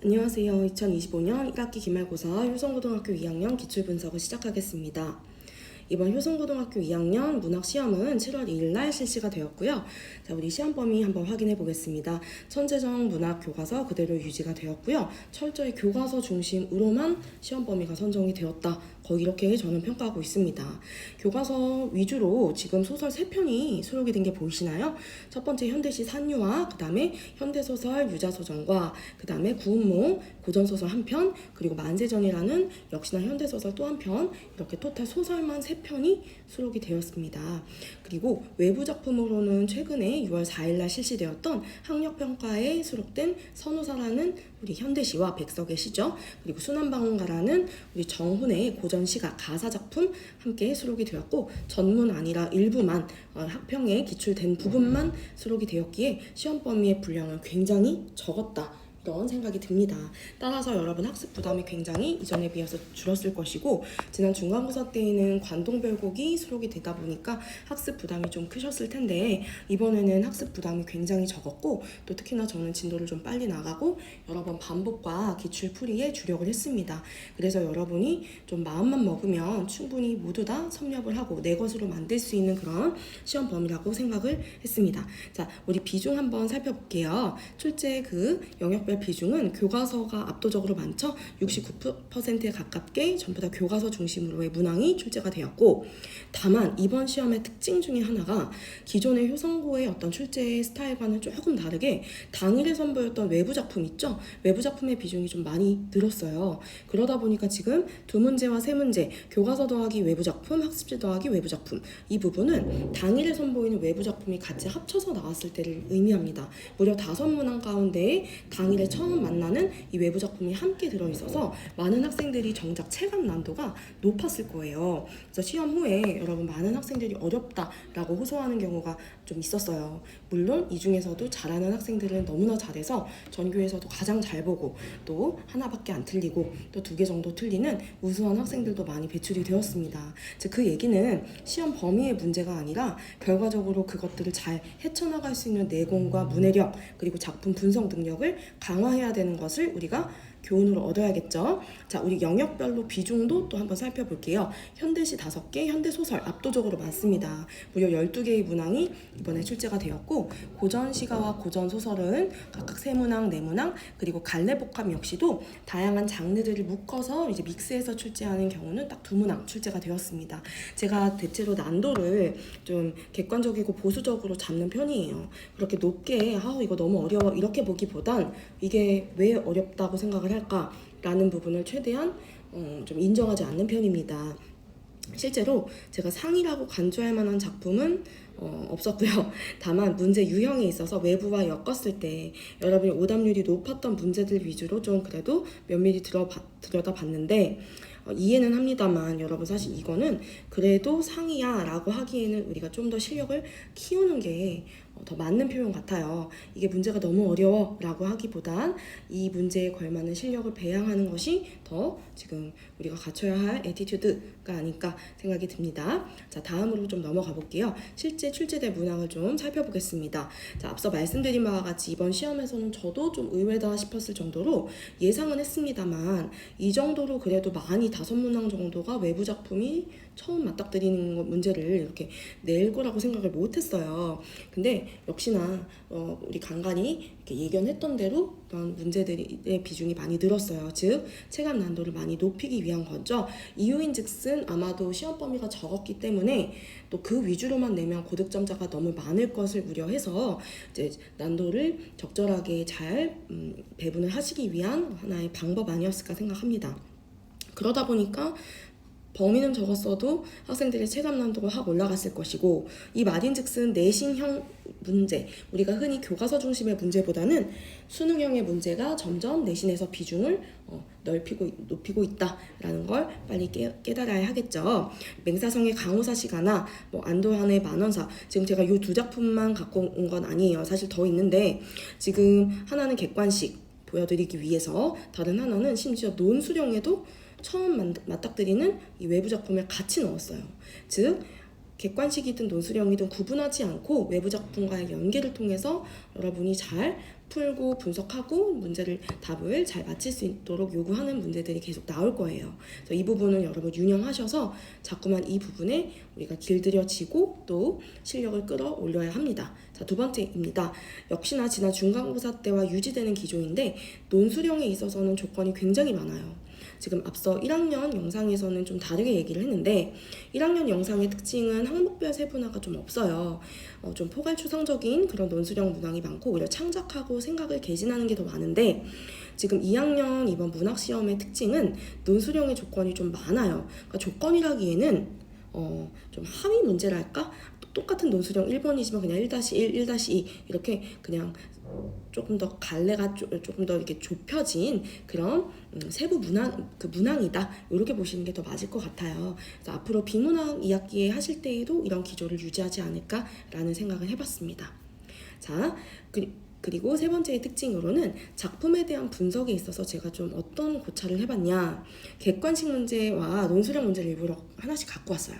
안녕하세요. 2025년 1학기 기말고사 효성고등학교 2학년 기출분석을 시작하겠습니다. 이번 효성고등학교 2학년 문학시험은 7월 2일 날 실시가 되었고요. 자, 우리 시험 범위 한번 확인해 보겠습니다. 천재적 문학 교과서 그대로 유지가 되었고요. 철저히 교과서 중심으로만 시험 범위가 선정이 되었다. 거의 이렇게 저는 평가하고 있습니다. 교과서 위주로 지금 소설 3편이 수록이 된 게 보이시나요? 첫 번째 현대시 산유화, 그 다음에 현대소설 유자소전과 그 다음에 구운몽 고전소설 1편, 그리고 만세전이라는 역시나 현대소설 또 1편, 이렇게 토탈 소설만 3편이 수록이 되었습니다. 그리고 외부 작품으로는 최근에 6월 4일날 실시되었던 학력평가에 수록된 선우사라는 우리 현대시와 백석의 시죠. 그리고 순환방언가라는 우리 정훈의 고전시가 가사작품 함께 수록이 되었고, 전문 아니라 일부만 학평에 기출된 부분만 수록이 되었기에 시험 범위의 분량은 굉장히 적었다, 이런 생각이 듭니다. 따라서 여러분 학습 부담이 굉장히 이전에 비해서 줄었을 것이고, 지난 중간고사 때에는 관동별곡이 수록이 되다 보니까 학습 부담이 좀 크셨을 텐데, 이번에는 학습 부담이 굉장히 적었고, 또 특히나 저는 진도를 좀 빨리 나가고 여러 번 반복과 기출풀이에 주력을 했습니다. 그래서 여러분이 좀 마음만 먹으면 충분히 모두 다 섭렵을 하고 내 것으로 만들 수 있는 그런 시험 범위라고 생각을 했습니다. 자, 우리 비중 한번 살펴볼게요. 출제 그 영역별 비중은 교과서가 압도적으로 많죠. 69%에 가깝게 전부 다 교과서 중심으로의 문항이 출제가 되었고, 다만 이번 시험의 특징 중에 하나가 기존의 효성고의 어떤 출제 스타일과는 조금 다르게 당일에 선보였던 외부 작품 있죠. 외부 작품의 비중이 좀 많이 늘었어요. 그러다 보니까 지금 2문제와 3문제, 교과서 더하기 외부 작품, 학습지 더하기 외부 작품, 이 부분은 당일에 선보이는 외부 작품이 같이 합쳐서 나왔을 때를 의미합니다. 무려 5문항 가운데 당일에 처음 만나는 이 외부 작품이 함께 들어있어서 많은 학생들이 정작 체감 난도가 높았을 거예요. 그래서 시험 후에 여러분 많은 학생들이 어렵다라고 호소하는 경우가 좀 있었어요. 물론 이 중에서도 잘하는 학생들은 너무나 잘해서 전교에서도 가장 잘 보고, 또 하나밖에 안 틀리고 또 2개 정도 틀리는 우수한 학생들도 많이 배출이 되었습니다. 즉 그 얘기는 시험 범위의 문제가 아니라 결과적으로 그것들을 잘 헤쳐나갈 수 있는 내공과 문해력, 그리고 작품 분석 능력을 강화해야 되는 것을 우리가 교훈으로 얻어야겠죠. 자, 우리 영역별로 비중도 또 한번 살펴볼게요. 현대시 5개, 현대소설 압도적으로 많습니다. 무려 12개의 문항이 이번에 출제가 되었고, 고전시가와 고전소설은 각각 3문항, 4문항, 그리고 갈래복합 역시도 다양한 장르들을 묶어서 이제 믹스해서 출제하는 경우는 딱 2문항 출제가 되었습니다. 제가 대체로 난도를 좀 객관적이고 보수적으로 잡는 편이에요. 그렇게 높게 이거 너무 어려워 이렇게 보기보단 이게 왜 어렵다고 생각을 할까라는 부분을 최대한 좀 인정하지 않는 편입니다. 실제로 제가 상이라고 간주할 만한 작품은 없었고요. 다만 문제 유형에 있어서 외부와 엮었을 때 여러분이 오답률이 높았던 문제들 위주로 좀 그래도 면밀히 들여다봤는데, 이해는 합니다만 여러분 사실 이거는 그래도 상이야 라고 하기에는 우리가 좀 더 실력을 키우는 게 더 맞는 표현 같아요. 이게 문제가 너무 어려워 라고 하기보단 이 문제에 걸맞는 실력을 배양하는 것이 더 지금 우리가 갖춰야 할 애티튜드가 아닐까 생각이 듭니다. 자, 다음으로 좀 넘어가 볼게요. 실제 출제된 문항을 좀 살펴보겠습니다. 자, 앞서 말씀드린 바와 같이 이번 시험에서는 저도 좀 의외다 싶었을 정도로 예상은 했습니다만, 이 정도로 그래도 많이 5문항 정도가 외부 작품이 처음 맞닥뜨리는 문제를 이렇게 낼 거라고 생각을 못했어요. 근데 역시나 우리 간간히 이렇게 예견했던 대로 그런 문제들의 비중이 많이 늘었어요. 즉 체감 난도를 많이 높이기 위한 거죠. 이유인즉슨 아마도 시험 범위가 적었기 때문에 또 그 위주로만 내면 고득점자가 너무 많을 것을 우려해서 이제 난도를 적절하게 잘 배분을 하시기 위한 하나의 방법 아니었을까 생각합니다. 그러다 보니까 범위는 적었어도 학생들의 체감 난도가 확 올라갔을 것이고, 이 말인즉슨 내신형 문제, 우리가 흔히 교과서 중심의 문제보다는 수능형의 문제가 점점 내신에서 비중을 높이고 있다라는 걸 빨리 깨달아야 하겠죠. 맹사성의 강호사 시가나 안도환의 만원사, 지금 제가 이 2 작품만 갖고 온 건 아니에요. 사실 더 있는데 지금 하나는 객관식 보여드리기 위해서, 다른 하나는 심지어 논술형에도 처음 맞닥뜨리는 이 외부 작품을 같이 넣었어요. 즉 객관식이든 논술형이든 구분하지 않고 외부 작품과의 연계를 통해서 여러분이 잘 풀고 분석하고 답을 잘 맞힐 수 있도록 요구하는 문제들이 계속 나올 거예요. 그래서 이 부분은 여러분 유념하셔서 자꾸만 이 부분에 우리가 길들여지고 또 실력을 끌어올려야 합니다. 자, 두 번째입니다. 역시나 지난 중간고사 때와 유지되는 기조인데 논술형에 있어서는 조건이 굉장히 많아요. 지금 앞서 1학년 영상에서는 좀 다르게 얘기를 했는데 1학년 영상의 특징은 항목별 세분화가 좀 없어요. 좀 포괄추상적인 그런 논술형 문항이 많고 오히려 창작하고 생각을 개진하는 게 더 많은데 지금 2학년 이번 문학시험의 특징은 논술형의 조건이 좀 많아요. 그러니까 조건이라기에는 좀 하위 문제랄까? 똑같은 논술형 1번이지만 그냥 1-1, 1-2 이렇게 그냥 조금 더 갈래가 조금 더 이렇게 좁혀진 그런 세부 문항이다. 이렇게 보시는 게 더 맞을 것 같아요. 그래서 앞으로 비문학 2학기에 하실 때에도 이런 기조를 유지하지 않을까라는 생각을 해봤습니다. 자, 그리고 세 번째의 특징으로는 작품에 대한 분석에 있어서 제가 좀 어떤 고찰을 해봤냐. 객관식 문제와 논술형 문제를 일부러 하나씩 갖고 왔어요.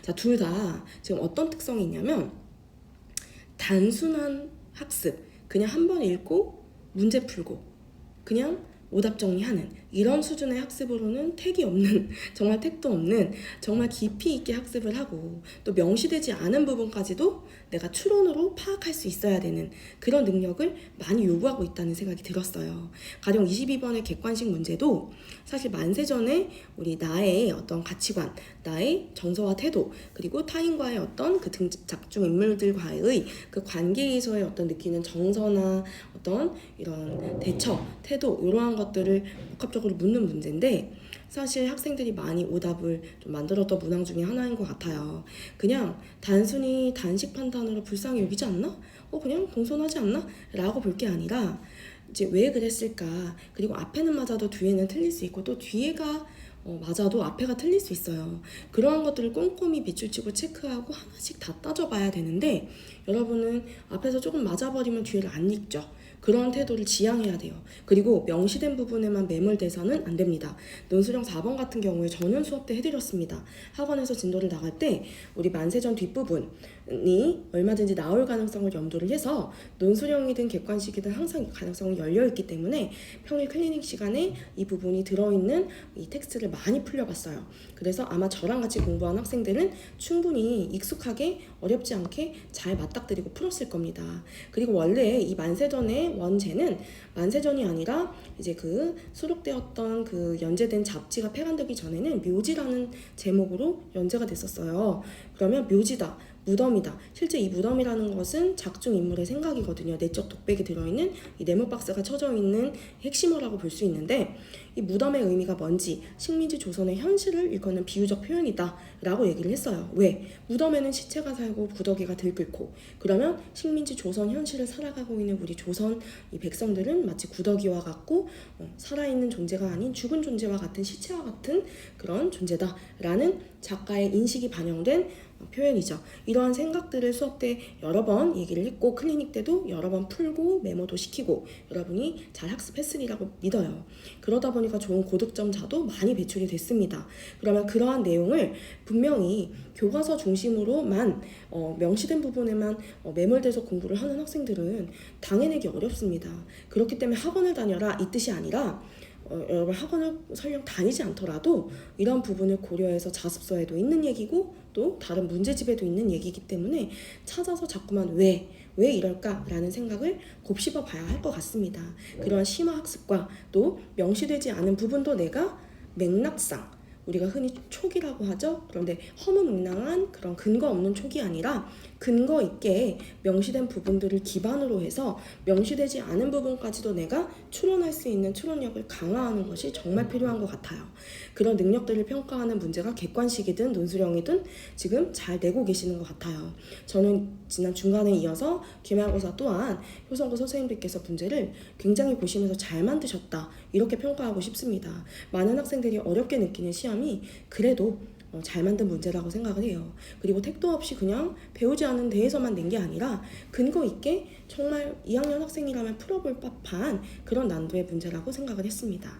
자, 둘 다 지금 어떤 특성이 있냐면 단순한 학습, 그냥 한 번 읽고 문제 풀고 그냥 오답 정리하는 이런 수준의 학습으로는 택이 없는 정말 택도 없는 정말 깊이 있게 학습을 하고 또 명시되지 않은 부분까지도 내가 추론으로 파악할 수 있어야 되는 그런 능력을 많이 요구하고 있다는 생각이 들었어요. 가령 22번의 객관식 문제도 사실 만세전에 우리 나의 어떤 가치관, 나의 정서와 태도 그리고 타인과의 어떤 그 작중 인물들과의 그 관계에서의 어떤 느끼는 정서나 어떤 이런 대처, 태도 이러한 것들을 복합적으로 묻는 문제인데 사실 학생들이 많이 오답을 좀 만들었던 문항 중에 하나인 것 같아요. 그냥 단순히 단식 판단으로 불쌍히 여기지 않나? 그냥 공손하지 않나? 라고 볼 게 아니라 이제 왜 그랬을까? 그리고 앞에는 맞아도 뒤에는 틀릴 수 있고 또 뒤에가 맞아도 앞에가 틀릴 수 있어요. 그러한 것들을 꼼꼼히 밑줄치고 체크하고 하나씩 다 따져봐야 되는데 여러분은 앞에서 조금 맞아버리면 뒤에를 안 읽죠. 그런 태도를 지향해야 돼요. 그리고 명시된 부분에만 매몰돼서는 안 됩니다. 논술형 4번 같은 경우에 저는 수업 때 해드렸습니다. 학원에서 진도를 나갈 때 우리 만세전 뒷부분이 얼마든지 나올 가능성을 염두를 해서 논술형이든 객관식이든 항상 가능성이 열려있기 때문에 평일 클리닉 시간에 이 부분이 들어있는 이 텍스트를 많이 풀려봤어요. 그래서 아마 저랑 같이 공부한 학생들은 충분히 익숙하게 어렵지 않게 잘 맞닥뜨리고 풀었을 겁니다. 그리고 원래 이 만세전의 원제는 만세전이 아니라 이제 그 수록되었던 그 연재된 잡지가 폐간되기 전에는 묘지라는 제목으로 연재가 됐었어요. 그러면 묘지다, 무덤이다. 실제 이 무덤이라는 것은 작중 인물의 생각이거든요. 내적 독백이 들어있는 이 네모 박스가 쳐져 있는 핵심어라고 볼 수 있는데 이 무덤의 의미가 뭔지 식민지 조선의 현실을 일컫는 비유적 표현이다 라고 얘기를 했어요. 왜? 무덤에는 시체가 살고 구더기가 들끓고 그러면 식민지 조선 현실을 살아가고 있는 우리 조선 이 백성들은 마치 구더기와 같고 살아있는 존재가 아닌 죽은 존재와 같은 시체와 같은 그런 존재다 라는 작가의 인식이 반영된 표현이죠. 이러한 생각들을 수업 때 여러 번 얘기를 했고 클리닉 때도 여러 번 풀고 메모도 시키고 여러분이 잘 학습했으리라고 믿어요. 그러다 보니까 좋은 고득점자도 많이 배출이 됐습니다. 그러면 그러한 내용을 분명히 교과서 중심으로만 명시된 부분에만 매몰돼서 공부를 하는 학생들은 당해내기 어렵습니다. 그렇기 때문에 학원을 다녀라 이 뜻이 아니라 여러분 학원을 설령 다니지 않더라도 이런 부분을 고려해서 자습서에도 있는 얘기고 또 다른 문제집에도 있는 얘기이기 때문에 찾아서 자꾸만 왜 이럴까라는 생각을 곱씹어 봐야 할 것 같습니다. 그러한 심화 학습과 또 명시되지 않은 부분도 내가 맥락상 우리가 흔히 촉이라고 하죠. 그런데 허무맹랑한 그런 근거 없는 촉이 아니라 근거 있게 명시된 부분들을 기반으로 해서 명시되지 않은 부분까지도 내가 추론할 수 있는 추론력을 강화하는 것이 정말 필요한 것 같아요. 그런 능력들을 평가하는 문제가 객관식이든 논술형이든 지금 잘 내고 계시는 것 같아요. 저는 지난 중간에 이어서 기말고사 또한 효성고 선생님들께서 문제를 굉장히 보시면서 잘 만드셨다 이렇게 평가하고 싶습니다. 많은 학생들이 어렵게 느끼는 시험이 그래도 잘 만든 문제라고 생각을 해요. 그리고 택도 없이 그냥 배우지 않은 데에서만 낸 게 아니라 근거 있게 정말 2학년 학생이라면 풀어볼 법한 그런 난도의 문제라고 생각을 했습니다.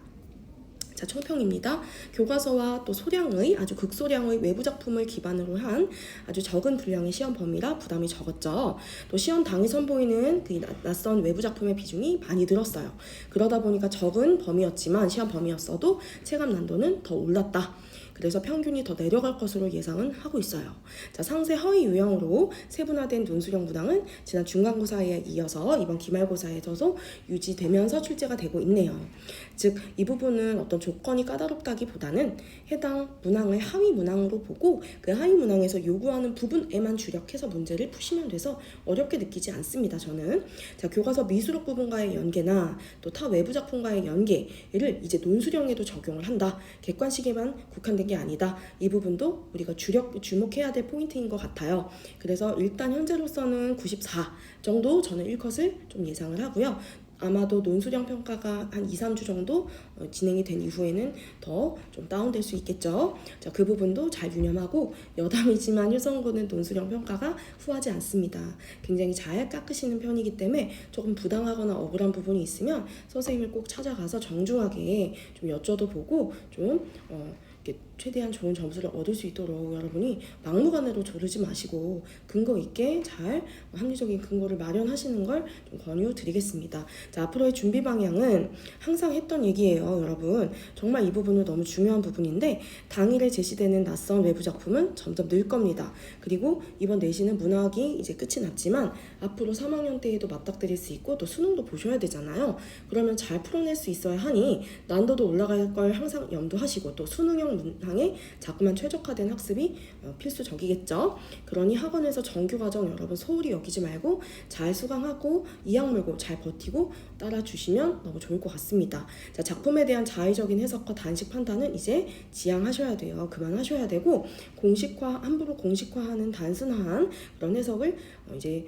자, 총평입니다. 교과서와 또 소량의 아주 극소량의 외부 작품을 기반으로 한 아주 적은 분량의 시험 범위라 부담이 적었죠. 또 시험 당일 선보이는 그 낯선 외부 작품의 비중이 많이 늘었어요. 그러다 보니까 적은 범위였지만 시험 범위였어도 체감 난도는 더 올랐다. 그래서 평균이 더 내려갈 것으로 예상은 하고 있어요. 자, 상세 허위 유형으로 세분화된 논술형 문항은 지난 중간고사에 이어서 이번 기말고사에서도 유지되면서 출제가 되고 있네요. 즉, 이 부분은 어떤 조건이 까다롭다기보다는 해당 문항을 하위 문항으로 보고 그 하위 문항에서 요구하는 부분에만 주력해서 문제를 푸시면 돼서 어렵게 느끼지 않습니다. 저는. 자, 교과서 미수록 부분과의 연계나 또 타 외부 작품과의 연계를 이제 논술형에도 적용을 한다. 객관식에만 국한된 게 아니다. 이 부분도 우리가 주목해야 될 포인트인 것 같아요. 그래서 일단 현재로서는 94 정도 저는 1컷을 좀 예상을 하고요. 아마도 논술형 평가가 한 2, 3주 정도 진행이 된 이후에는 더 좀 다운될 수 있겠죠. 자, 그 부분도 잘 유념하고 여담이지만 효성고는 논술형 평가가 후하지 않습니다. 굉장히 잘 깎으시는 편이기 때문에 조금 부당하거나 억울한 부분이 있으면 선생님을 꼭 찾아가서 정중하게 좀 여쭤도 보고 좀 이렇게 최대한 좋은 점수를 얻을 수 있도록 여러분이 막무가내로 조르지 마시고 근거 있게 잘 합리적인 근거를 마련하시는 걸 좀 권유드리겠습니다. 자, 앞으로의 준비 방향은 항상 했던 얘기예요, 여러분. 정말 이 부분은 너무 중요한 부분인데 당일에 제시되는 낯선 외부 작품은 점점 늘 겁니다. 그리고 이번 내신은 문학이 이제 끝이 났지만 앞으로 3학년 때에도 맞닥뜨릴 수 있고 또 수능도 보셔야 되잖아요. 그러면 잘 풀어낼 수 있어야 하니 난도도 올라갈 걸 항상 염두하시고 또 수능형 문항에 자꾸만 최적화된 학습이 필수적이겠죠. 그러니 학원에서 정규과정 여러분 소홀히 여기지 말고 잘 수강하고 이악 물고 잘 버티고 따라주시면 너무 좋을 것 같습니다. 자, 작품에 대한 자의적인 해석과 단식 판단은 이제 지양하셔야 돼요. 그만하셔야 되고 함부로 공식화하는 단순한 그런 해석을 이제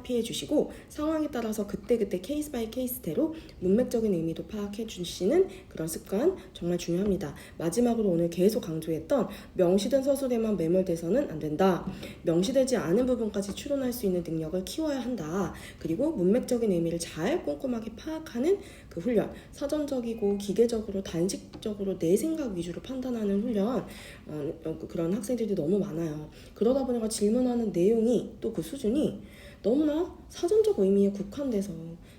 피해 주시고 상황에 따라서 그때그때 케이스 바이 케이스대로 문맥적인 의미도 파악해 주시는 그런 습관 정말 중요합니다. 마지막으로 오늘 계속 강조했던 명시된 서술에만 매몰돼서는 안 된다. 명시되지 않은 부분까지 추론할 수 있는 능력을 키워야 한다. 그리고 문맥적인 의미를 잘 꼼꼼하게 파악하는 그 훈련, 사전적이고 기계적으로 단식적으로 내 생각 위주로 판단하는 훈련, 그런 학생들이 너무 많아요. 그러다 보니까 질문하는 내용이 또 그 수준이 너무나 사전적 의미에 국한돼서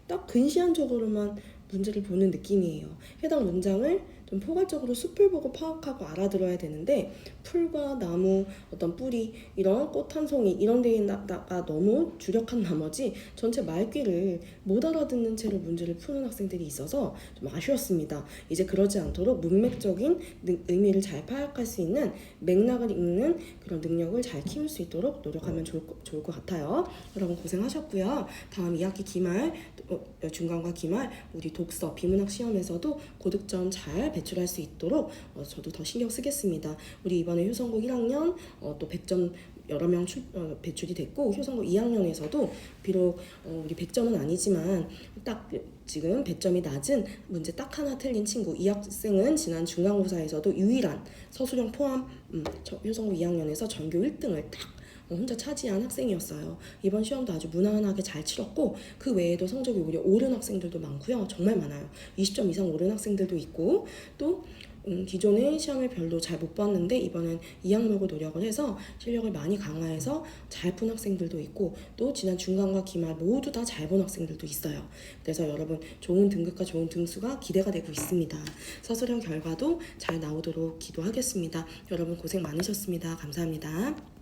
딱 근시안적으로만 문제를 보는 느낌이에요. 해당 문장을 좀 포괄적으로 숲을 보고 파악하고 알아들어야 되는데 풀과 나무, 어떤 뿌리, 이런 꽃 한 송이 이런 데다가 너무 주력한 나머지 전체 말귀를 못 알아듣는 채로 문제를 푸는 학생들이 있어서 좀 아쉬웠습니다. 이제 그러지 않도록 문맥적인 의미를 잘 파악할 수 있는 맥락을 읽는 그런 능력을 잘 키울 수 있도록 노력하면 좋을 것 같아요. 여러분 고생하셨고요. 다음 2학기 기말, 중간과 기말 우리 독서, 비문학 시험에서도 고득점 잘 배출할 수 있도록 저도 더 신경 쓰겠습니다. 우리 이번에 효성고 1학년 또 100점 여러 명 배출이 됐고 효성고 2학년에서도 비록 우리 100점은 아니지만 딱 지금 배점이 낮은 문제 딱 하나 틀린 친구 이 학생은 지난 중간고사에서도 유일한 서술형 포함 효성고 2학년에서 전교 1등을 딱 혼자 차지한 학생이었어요. 이번 시험도 아주 무난하게 잘 치렀고 그 외에도 성적이 오히려 오른 학생들도 많고요. 정말 많아요. 20점 이상 오른 학생들도 있고 또 기존에 시험을 별로 잘 못 봤는데 이번엔 이악 물고 노력을 해서 실력을 많이 강화해서 잘 푼 학생들도 있고 또 지난 중간과 기말 모두 다 잘 본 학생들도 있어요. 그래서 여러분 좋은 등급과 좋은 등수가 기대가 되고 있습니다. 서술형 결과도 잘 나오도록 기도하겠습니다. 여러분 고생 많으셨습니다. 감사합니다.